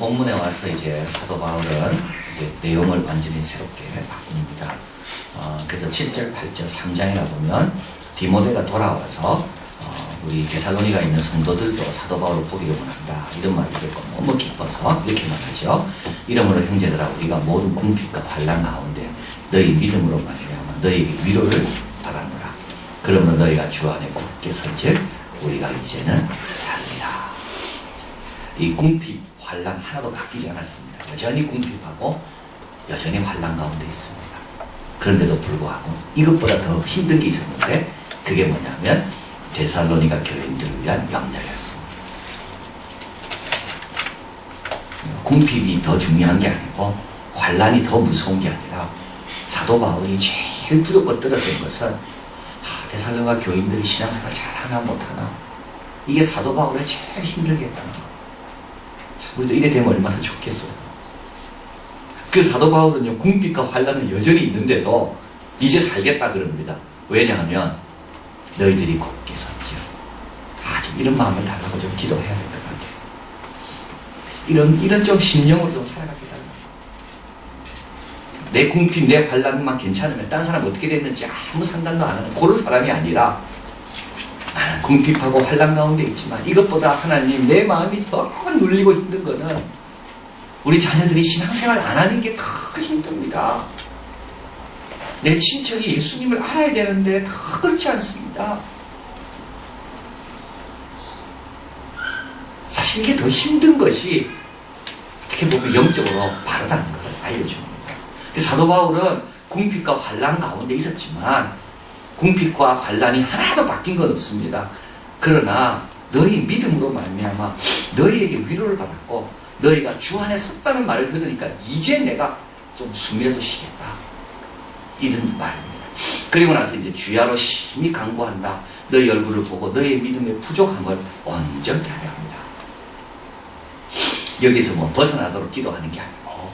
본문에 와서 이제 사도 바울은 이제 내용을 완전히 새롭게 바꿉니다. 그래서 7절, 8절, 3장이라 보면 디모데가 돌아와서 우리 데살로니가 있는 성도들도 사도 바울을 보기를 원한다. 이런 말을 듣고 너무 기뻐서 이렇게 말하죠. 이러므로 형제들아 우리가 모든 궁핍과 환난 가운데 너희 믿음으로 말미암아 너희에게 위로를 바라노라. 그러므로 너희가 주 안에 굳게 선즉 우리가 이제는 살리라. 이 궁핍, 환난 하나도 바뀌지 않았습니다. 여전히 궁핍하고 여전히 환난 가운데 있습니다. 그런데도 불구하고 이것보다 더 힘든 게 있었는데 그게 뭐냐면 데살로니가 교인들을 위한 염려였습니다. 궁핍이 더 중요한 게 아니고 환난이 더 무서운 게 아니라 사도 바울이 제일 두렵고 떨었던 것은 데살로니가 교인들이 신앙생활 잘하나 못하나 이게 사도 바울을 제일 힘들게 했다는 거. 우리도 이래 되면 얼마나 좋겠어요. 그 사도 바울은요 궁핍과 환난은 여전히 있는데도 이제 살겠다 그럽니다. 왜냐하면 너희들이 굳게 선지어. 좀 이런 마음을 달라고 좀 기도해야 될 것 같아요. 이런 좀 심령으로 좀 살아가게 달라고. 내 궁핍, 내 환난만 괜찮으면 딴 사람 어떻게 됐는지 아무 상관도 안 하는 그런 사람이 아니라 나는 궁핍하고 환난 가운데 있지만 이것보다 하나님 내 마음이 더 눌리고 힘든 거는 우리 자녀들이 신앙생활 안 하는 게 더 힘듭니다. 내 친척이 예수님을 알아야 되는데 더 그렇지 않습니다. 사실 이게 더 힘든 것이 어떻게 보면 영적으로 바르다는 것을 알려줍니다. 사도 바울은 궁핍과 환난 가운데 있었지만 궁핍과 환난이 하나도 바뀐 건 없습니다. 그러나 너희 믿음으로 말미암아 너희에게 위로를 받았고 너희가 주 안에 섰다는 말을 들으니까 이제 내가 좀 숨이라도 쉬겠다. 이런 말입니다. 그리고 나서 이제 주야로 심히 간구한다. 너희 얼굴을 보고 너희의 믿음의 부족함을 온전케 하려 합니다. 여기서 뭐 벗어나도록 기도하는 게 아니고.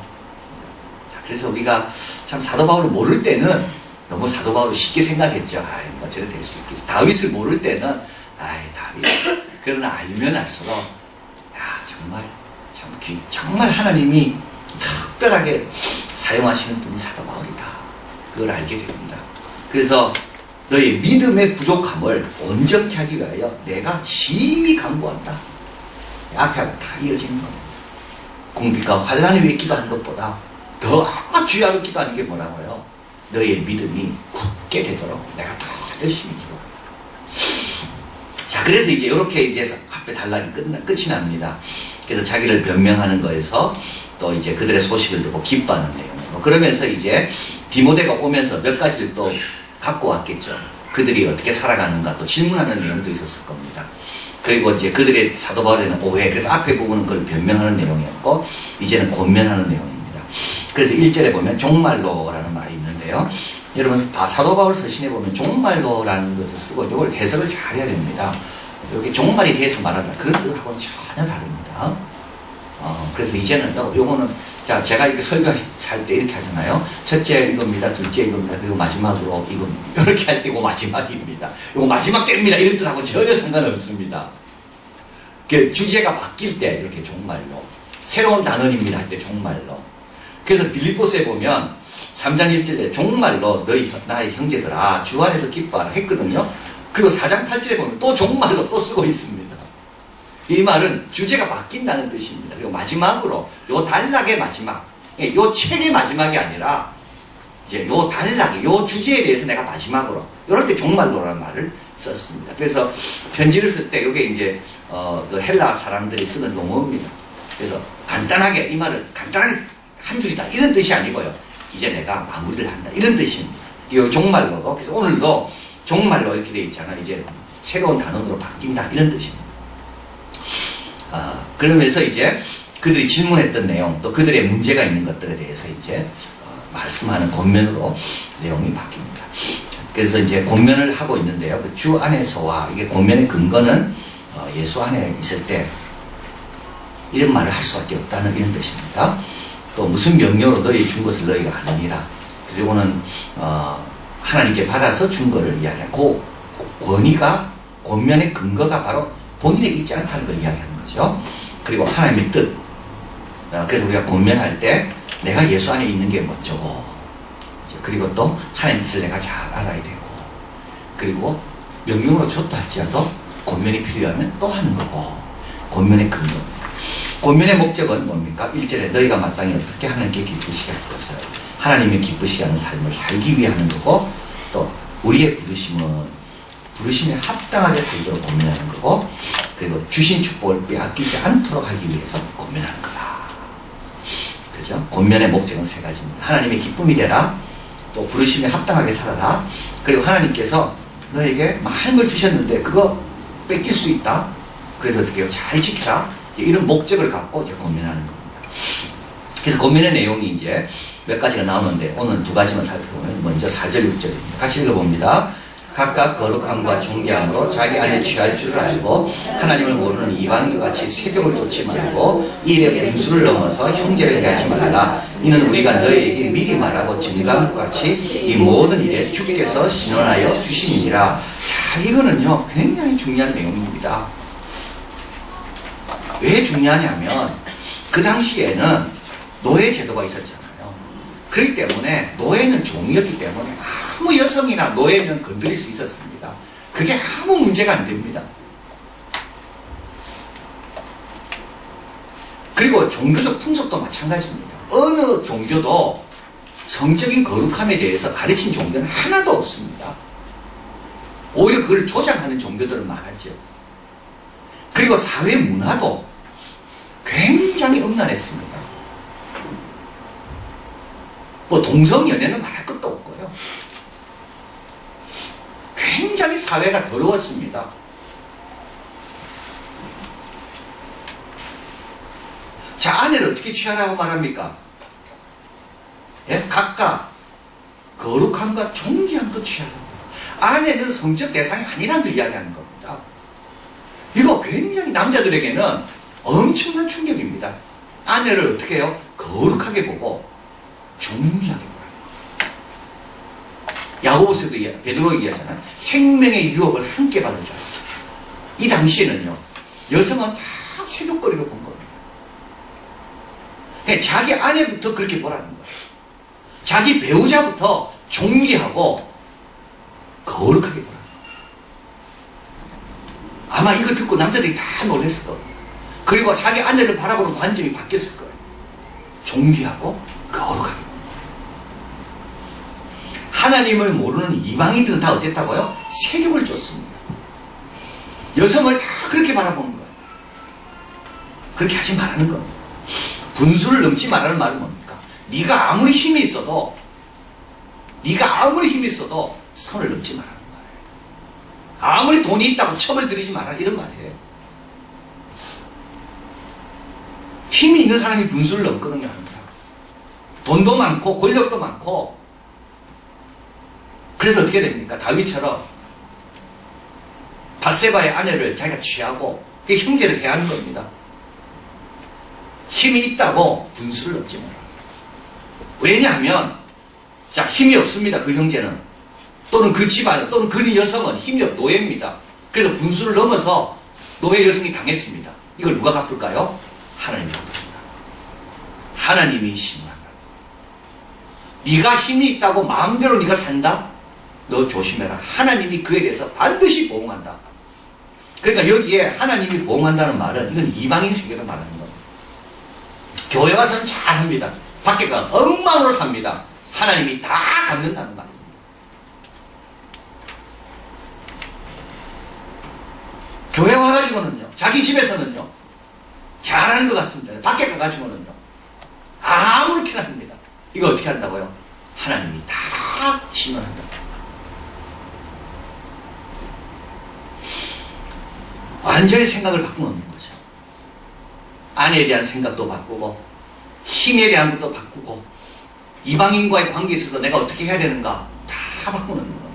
자, 그래서 우리가 참 사도 바울을 모를 때는 너무 사도 바울을 쉽게 생각했죠. 뭐 저래 될 수 있겠어. 다윗을 모를 때는 다윗. 그러나 알면 알수록 정말 하나님이 특별하게 사용하시는 분이 사도 바울이다. 그걸 알게 됩니다. 그래서 너의 믿음의 부족함을 온전케 하기 위하여 내가 심히 간구한다. 앞에하고 다 이어지는 겁니다. 궁핍과 환난을 위해 기도하는 것보다 더 주야로 기도하는 게 뭐라고요? 너의 믿음이 굳게 되도록 내가 더 열심히 기도한다. 자, 그래서 이제 이렇게 이제 앞에 단락이 끝이 납니다. 그래서 자기를 변명하는 거에서 또 이제 그들의 소식을 듣고 기뻐하는 내용으로 그러면서 이제 디모데가 오면서 몇 가지를 또 갖고 왔겠죠. 그들이 어떻게 살아가는가 또 질문하는 내용도 있었을 겁니다. 그리고 이제 그들의 사도 바울에는 오해. 그래서 앞에 부분은 그걸 변명하는 내용이었고 이제는 권면하는 내용입니다. 그래서 1절에 보면 종말로라는 말이 있는데요. 여러분 사도 바울 서신에 보면 종말로라는 것을 쓰고 이걸 해석을 잘 해야 됩니다. 여기 종말에 대해서 말한다. 그런 뜻하고는 전혀 다릅니다. 그래서 이제는 요거는 자 제가 이렇게 설교할 때 이렇게 하잖아요. 첫째 이겁니다. 둘째 이겁니다. 그리고 마지막으로 이겁니다. 이렇게 할 때 이거 마지막입니다. 이거 마지막 때입니다. 이런 뜻하고 전혀 상관없습니다. 그 주제가 바뀔 때 이렇게 종말로 새로운 단원입니다 할 때 종말로. 그래서 빌립보서에 보면 3장 1절에 종말로 너희 나의 형제들아 주 안에서 기뻐하라 했거든요. 그리고 4장 8절에 보면 또 종말로 또 쓰고 있습니다. 이 말은 주제가 바뀐다는 뜻입니다. 그리고 마지막으로 요 단락의 마지막, 요 책의 마지막이 아니라 이제 요 단락, 요 주제에 대해서 내가 마지막으로 이럴 때 종말로라는 말을 썼습니다. 그래서 편지를 쓸 때 이게 이제 그 헬라 사람들이 쓰는 용어입니다. 그래서 간단하게 이 말을 간단하게 한 줄이다 이런 뜻이 아니고요. 이제 내가 마무리를 한다 이런 뜻입니다. 이 종말로고 그래서 오늘도 종말로 이렇게 되어 있잖아. 이제 새로운 단원으로 바뀐다 이런 뜻입니다. 그러면서 이제 그들이 질문했던 내용 또 그들의 문제가 있는 것들에 대해서 이제 말씀하는 권면으로 내용이 바뀝니다. 그래서 이제 권면을 하고 있는데요. 그 주 안에서와 이게 권면의 근거는 예수 안에 있을 때 이런 말을 할 수밖에 없다는 이런 뜻입니다. 또 무슨 명령으로 너희 준 것을 너희가 아느니라. 그래서 이거는 하나님께 받아서 준 것을 이야기하는 그 권위가 권면의 근거가 바로 본인에게 있지 않다는 걸 이야기하는 거죠. 그리고 하나님의 뜻 그래서 우리가 권면할 때 내가 예수 안에 있는 게 먼저고, 그리고 또 하나님 뜻을 내가 잘 알아야 되고, 그리고 명령으로 줬다 할지라도 권면이 필요하면 또 하는 거고, 권면의 근거. 권면의 목적은 뭡니까? 1절에 너희가 마땅히 어떻게 하나님께 기쁘시게 할 것을, 하나님의 기쁘시게 하는 삶을 살기 위해 하는 거고, 또 우리의 부르심에 합당하게 살도록 권면하는 거고, 그리고 주신 축복을 빼앗기지 않도록 하기 위해서 권면하는 거다. 그죠? 권면의 목적은 3가지입니다. 하나님의 기쁨이 되라, 또 부르심에 합당하게 살아라, 그리고 하나님께서 너에게 많은 걸 주셨는데 그거 뺏길 수 있다. 그래서 어떻게 해요? 잘 지켜라. 이런 목적을 갖고 이제 권면하는 겁니다. 그래서 권면의 내용이 이제 몇 가지가 나오는데 오늘 2가지만 살펴보면, 먼저 4절, 6절입니다. 같이 읽어봅니다. 각각 거룩함과 존귀함으로 자기 안에 취할 줄을 알고 하나님을 모르는 이방인과 같이 세속을 쫓지 말고 일의 분수를 넘어서 형제를 해하지 말라. 이는 우리가 너희에게 미리 말하고 증거한 것 같이 이 모든 일에 주께서 신원하여 주심이니라. 자, 이거는요 굉장히 중요한 내용입니다. 왜 중요하냐면 그 당시에는 노예 제도가 있었잖아요. 그렇기 때문에 노예는 종이었기 때문에 아무 여성이나 노예면 건드릴 수 있었습니다. 그게 아무 문제가 안 됩니다. 그리고 종교적 풍속도 마찬가지입니다. 어느 종교도 성적인 거룩함에 대해서 가르친 종교는 하나도 없습니다. 오히려 그걸 조장하는 종교들은 많았죠. 그리고 사회 문화도 굉장히 음란했습니다. 뭐 동성연애는 말할 것도 없고요. 굉장히 사회가 더러웠습니다. 자, 아내를 어떻게 취하라고 말합니까? 예? 각각 거룩함과 존귀함도 취하라고. 아내는 성적 대상이 아니라는 걸 이야기하는 겁니다. 이거 굉장히 남자들에게는 엄청난 충격입니다. 아내를 어떻게 해요? 거룩하게 보고 존귀하게 보라. 야고보서도 베드로가 얘기하잖아요. 생명의 유업을 함께 받은 자. 이 당시에는요, 여성은 다 세속거리로 본 겁니다. 그러니까 자기 아내부터 그렇게 보라는 거예요. 자기 배우자부터 존귀하고 거룩하게 보라는 거예요. 아마 이거 듣고 남자들이 다 놀랐을 거예요. 그리고 자기 아내를 바라보는 관점이 바뀌었을 거예요. 존귀하고 거룩하게. 하나님을 모르는 이방인들은 다 어땠다고요? 세격을 줬습니다. 여성을 다 그렇게 바라보는 거예요. 그렇게 하지 말라는 겁니다. 분수를 넘지 말라는 말은 뭡니까? 네가 아무리 힘이 있어도 선을 넘지 말라는 말이에요. 아무리 돈이 있다고 첩을 들이지 말라, 이런 말이에요. 힘이 있는 사람이 분수를 넘거든요, 항상. 돈도 많고 권력도 많고. 그래서 어떻게 됩니까? 다윗처럼 밧세바의 아내를 자기가 취하고 그게 형제를 해하는 겁니다. 힘이 있다고 분수를 넘지 마라. 왜냐하면 자, 힘이 없습니다. 그 형제는, 또는 그 집안, 또는 그 여성은 힘이 없, 노예입니다. 그래서 분수를 넘어서 노예 여성이 당했습니다. 이걸 누가 갚을까요? 하나님이 갚으신다. 하나님이 신문한다. 네가 힘이 있다고 마음대로 네가 산다? 너 조심해라. 하나님이 그에 대해서 반드시 보응한다. 그러니까 여기에 하나님이 보응한다는 말은 이건 이방인 세계로 말하는 겁니다. 교회 와서는 잘합니다. 밖에 가 엉망으로 삽니다. 하나님이 다 갚는다는 말입니다. 교회 와가지고는요, 자기 집에서는요 잘하는 것 같습니다. 밖에 가가지고는요 아무렇게나 합니다. 이거 어떻게 한다고요? 하나님이 다 신원한다. 완전히 생각을 바꾸는 거죠. 아내에 대한 생각도 바꾸고, 힘에 대한 것도 바꾸고, 이방인과의 관계에 있어서 내가 어떻게 해야 되는가 다 바꾸는 겁니다.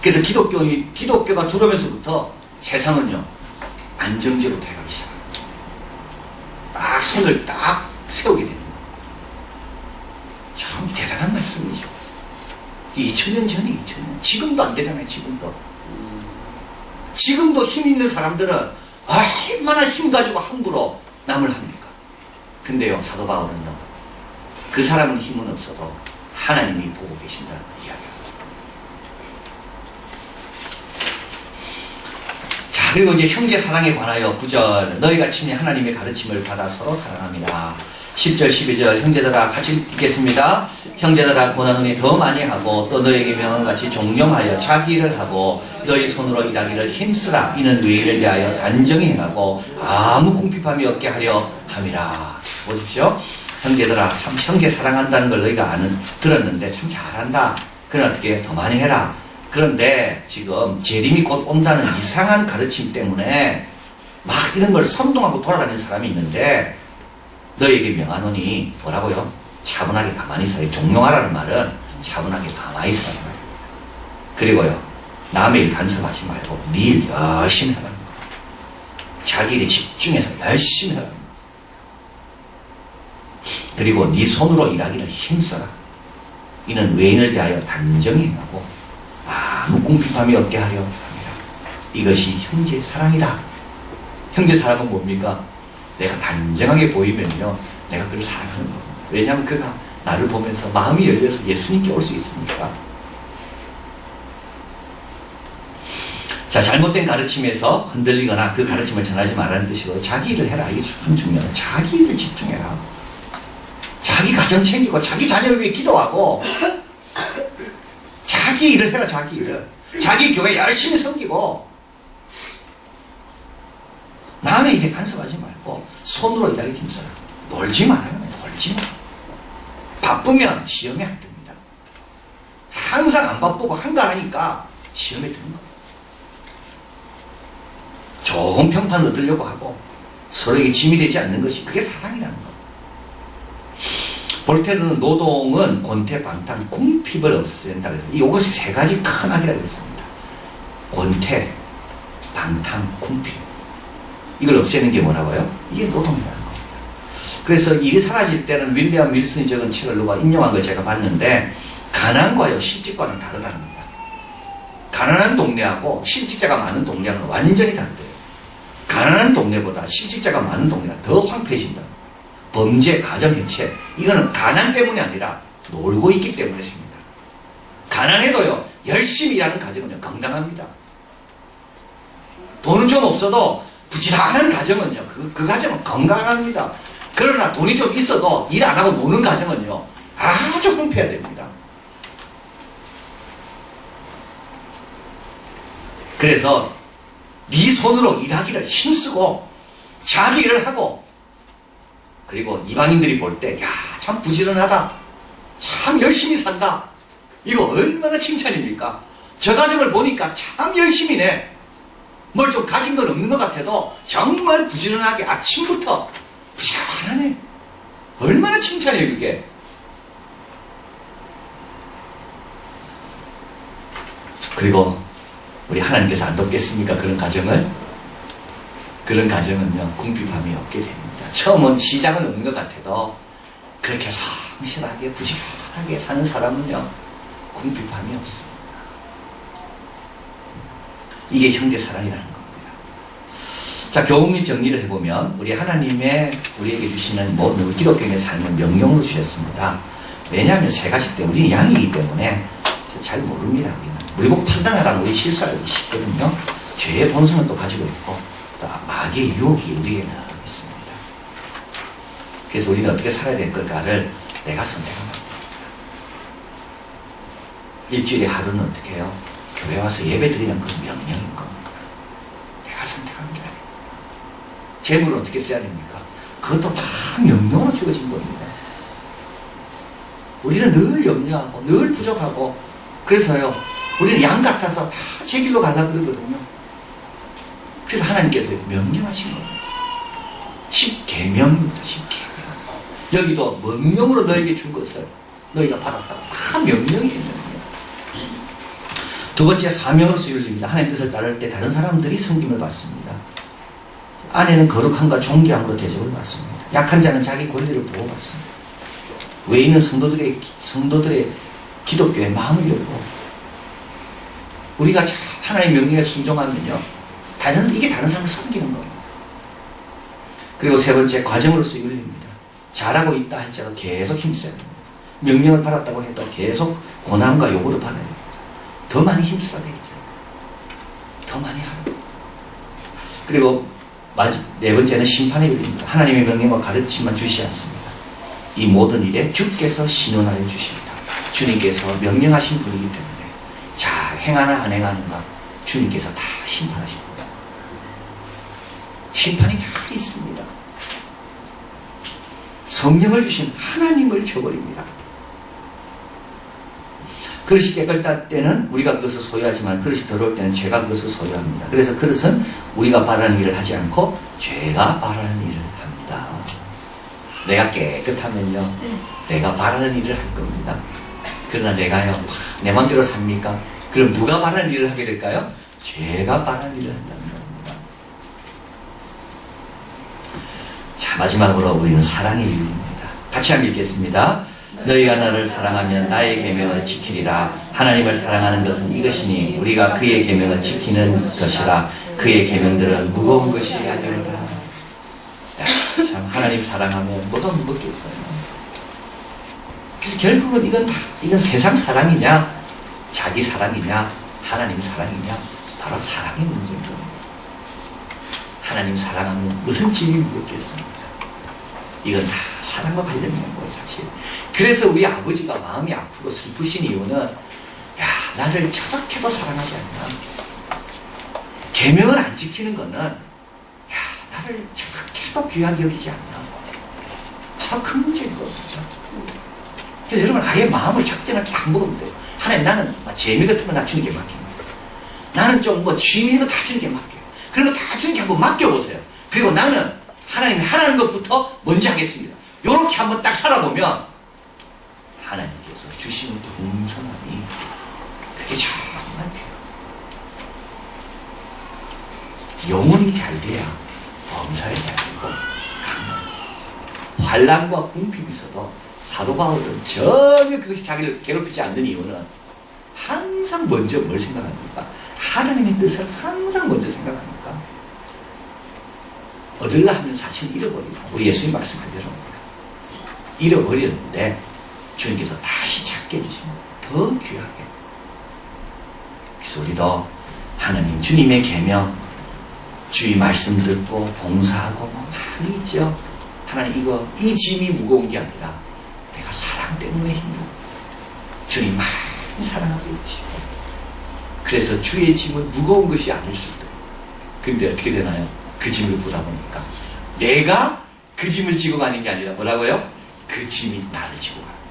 그래서 기독교가 들어오면서부터 세상은요 안정적으로 돼가기 시작합니다. 딱 선을 딱 세우게 되는 겁니다. 참 대단한 말씀이죠. 2000년 전이 2000년. 지금도 안 되잖아요. 지금도 힘 있는 사람들은 얼마나 힘 가지고 함부로 남을 합니까? 근데요, 사도 바울은요, 그 사람은 힘은 없어도 하나님이 보고 계신다는 이야기입니다. 자, 그리고 이제 형제 사랑에 관하여 9절, 너희가 친히 하나님의 가르침을 받아 서로 사랑합니다. 10절, 12절, 형제들아 같이 읽겠습니다. 형제들아 고난을 더 많이 하고 또 너에게 명한 같이 종용하여 자기 일을 하고 너희 손으로 일하기를 힘쓰라. 이는 의를 위하여 단정히 행하고 아무 궁핍함이 없게 하려 함이라. 보십시오. 형제들아, 참 형제 사랑한다는 걸 너희가 들었는데 참 잘한다. 그러나 어떻게 더 많이 해라. 그런데 지금 재림이 곧 온다는 이상한 가르침 때문에 막 이런 걸 선동하고 돌아다니는 사람이 있는데 너희에게 명하노니 뭐라고요? 차분하게 가만히 있어라. 종용하라는 말은 차분하게 가만히 있으라는 말입니다. 그리고요, 남의 일 간섭하지 말고 네 일 열심히 하라는 거예요. 자기 일에 집중해서 열심히 하라는 거예요. 그리고 네 손으로 일하기를 힘써라. 이는 외인을 대하여 단정히 행하고 아무 궁핍함이 없게 하려 합니다. 이것이 형제 사랑이다. 형제 사랑은 뭡니까? 내가 단정하게 보이면요, 내가 그를 사랑하는 겁니다. 왜냐하면 그가 나를 보면서 마음이 열려서 예수님께 올 수 있으니까. 자, 잘못된 가르침에서 흔들리거나 그 가르침을 전하지 말라는 뜻이고, 자기 일을 해라. 이게 참 중요해요. 자기 일을 집중해라. 자기 가정 챙기고 자기 자녀 위해 기도하고 자기 일을 해라. 자기 일을. 자기 교회 열심히 섬기고 남의 일에 간섭하지 말고 손으로 일하기 힘써라. 놀지 말아요. 놀지 마. 바쁘면 시험에 안 듭니다. 항상 안 바쁘고 한가하니까 시험에 드는 거예요. 좋은 평판 얻으려고 하고 서로에게 짐이 되지 않는 것이 그게 사랑이라는 거예요. 볼테르는 노동은 권태, 방탕, 궁핍을 없앤다 그래서 이것이 세 가지 큰 악이라고 했습니다. 권태, 방탕, 궁핍. 이걸 없애는 게 뭐라고요? 이게 노동이라는 겁니다. 그래서 일이 사라질 때는 윌리엄 윌슨이 적은 책을 누가 인용한 걸 제가 봤는데 가난과요 실직과는 다르다는 겁니다. 가난한 동네하고 실직자가 많은 동네하고는 완전히 다르대요. 가난한 동네보다 실직자가 많은 동네가 더 황폐해진다. 범죄, 가정해체, 이거는 가난 때문이 아니라 놀고 있기 때문에 생깁니다. 가난해도요 열심히 일하는 가정은요 건강합니다. 돈은 좀 없어도 부지런한 가정은요 그 가정은 건강합니다. 그러나 돈이 좀 있어도 일 안 하고 노는 가정은요 아주 황폐해야 됩니다. 그래서 네 손으로 일하기를 힘쓰고 자기 일을 하고 그리고 이방인들이 볼 때 야, 참 부지런하다. 참 열심히 산다. 이거 얼마나 칭찬입니까? 저 가정을 보니까 참 열심히네. 뭘 좀 가진 건 없는 것 같아도 정말 부지런하게 아침부터 부지런하네. 얼마나 칭찬이에요 그게. 그리고 우리 하나님께서 안 돕겠습니까? 그런 가정을? 그런 가정은요 궁핍함이 없게 됩니다. 처음은 시작은 없는 것 같아도 그렇게 성실하게 부지런하게 사는 사람은요 궁핍함이 없습니다. 이게 형제 사랑이라는 겁니다. 자, 교훈 및 정리를 해보면 우리 하나님의 우리에게 주시는 모든 기독교인의 삶을 명령으로 주셨습니다. 왜냐하면 세 가지 때문에 우리는 양이기 때문에 잘 모릅니다. 우리 보고 판단하라면 우리 실수하기 쉽거든요. 죄의 본성은 또 가지고 있고 또 마귀의 유혹이 우리에게는 있습니다. 그래서 우리는 어떻게 살아야 될 것까를 내가 선택하는 겁니다. 일주일에 하루는 어떻게 해요? 교회 와서 예배 드리는 그 명령인 겁니다. 내가 선택하는 게 아닙니다. 재물은 어떻게 써야 됩니까? 그것도 다 명령으로 주어진 겁니다. 우리는 늘 염려하고 늘 부족하고 그래서요 우리는 양 같아서 다 제 길로 가려고 그러거든요. 그래서 하나님께서 명령하신 겁니다. 10계명입니다. 10계명. 여기도 명령으로 너에게 준 것을 너희가 받았다고 다 명령이에요. 두 번째 사명으로서 윤리입니다. 하나님 뜻을 따를 때 다른 사람들이 섬김을 받습니다. 아내는 거룩함과 존귀함으로 대접을 받습니다. 약한 자는 자기 권리를 보호받습니다. 외인은 성도들의 기독교에 마음을 열고 우리가 하나님의 명령에 순종하면요 이게 다른 사람을 섬기는 겁니다. 그리고 세 번째 과정으로서 윤리입니다. 잘하고 있다 할지라도 계속 힘써야 됩니다. 명령을 받았다고 해도 계속 고난과 요구를 받아야 됩니다. 더 많이 힘써야 되겠죠. 더 많이 하고. 그리고 네 번째는 심판의 일입니다. 하나님의 명령과 가르침만 주시지 않습니다. 이 모든 일에 주께서 신원하여 주십니다. 주님께서 명령하신 분이기 때문에 자 행하나 안 행하는가 주님께서 다 심판하십니다. 심판이 다 있습니다. 성령을 주신 하나님을 저버립니다. 그릇이 깨끗할 때는 우리가 그것을 소유하지만 그릇이 더러울 때는 죄가 그것을 소유합니다. 그래서 그릇은 우리가 바라는 일을 하지 않고 죄가 바라는 일을 합니다. 내가 깨끗하면요 내가 바라는 일을 할 겁니다. 그러나 내가요 내 맘대로 삽니까? 그럼 누가 바라는 일을 하게 될까요? 죄가 바라는 일을 한다는 겁니다. 자, 마지막으로 우리는 사랑의 일입니다. 같이 한번 읽겠습니다. 너희가 나를 사랑하면 나의 계명을 지키리라. 하나님을 사랑하는 것은 이것이니 우리가 그의 계명을 지키는 것이라. 그의 계명들은 무거운 것이 아니로다. 참 하나님 사랑하면 뭐가 무겁겠어요. 그래서 결국은 이건 세상 사랑이냐 자기 사랑이냐 하나님 사랑이냐 바로 사랑의 문제인 겁니다. 하나님 사랑하면 무슨 짐이 무겁겠습니까? 이건 다 사랑과 관련된 거예요, 사실. 그래서 우리 아버지가 마음이 아프고 슬프신 이유는 야, 나를 저렇게도 사랑하지 않나? 계명을 안 지키는 거는 야, 나를 저렇게도 귀하게 여기지 않나? 바로 그 문제인 거거든요. 그래서 여러분 아예 마음을 작전을 딱 먹으면 돼요. 하나님 나는 재미 같은 거 나 주는 게 맡깁니다. 나는 좀 취미 있는 거 다 주는 게 맡겨요. 그런 거 다 주는 게 한번 맡겨보세요. 그리고 나는 하나님이 하라는 것부터 먼저 하겠습니다. 요렇게 한번 딱 살아보면 하나님께서 주시는 풍성함이 그게 정말 돼요. 영혼이 잘 돼야 범사에 잘 되고 강한 환난과 궁핍이 있어도 사도 바울은 전혀 그것이 자기를 괴롭히지 않는 이유는 항상 먼저 뭘 생각합니까? 하나님의 뜻을 항상 먼저 생각합니까? 얻으려 하면 사실 잃어버립니다. 우리 예수님 말씀한 대로입니다. 잃어버렸는데 주님께서 다시 찾게 해주시면 더 귀하게. 그래서 우리도 하나님 주님의 계명 주의 말씀 듣고 봉사하고 뭐 많이 있죠. 하나님 이 짐이 무거운 게 아니라 내가 사랑 때문에 힘들어. 주님 많이 사랑하게 해주시고 그래서 주의 짐은 무거운 것이 아닐 수도. 근데 어떻게 되나요? 그 짐을 보다 보니까 내가 그 짐을 지고 가는 게 아니라 뭐라고요? 그 짐이 나를 지고 가는 거예요.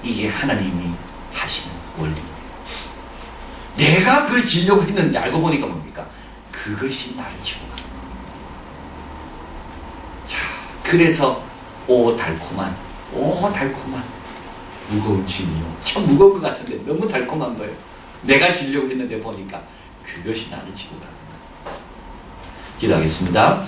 이게 하나님이 하시는 원리입니다. 내가 그걸 지려고 했는데 알고 보니까 뭡니까? 그것이 나를 지고 가는 거예요. 자, 그래서 오 달콤한 무거운 짐이요. 참 무거운 것 같은데 너무 달콤한 거예요. 내가 지려고 했는데 보니까 그것이 나를 지고 가는 거예요. 기도하겠습니다.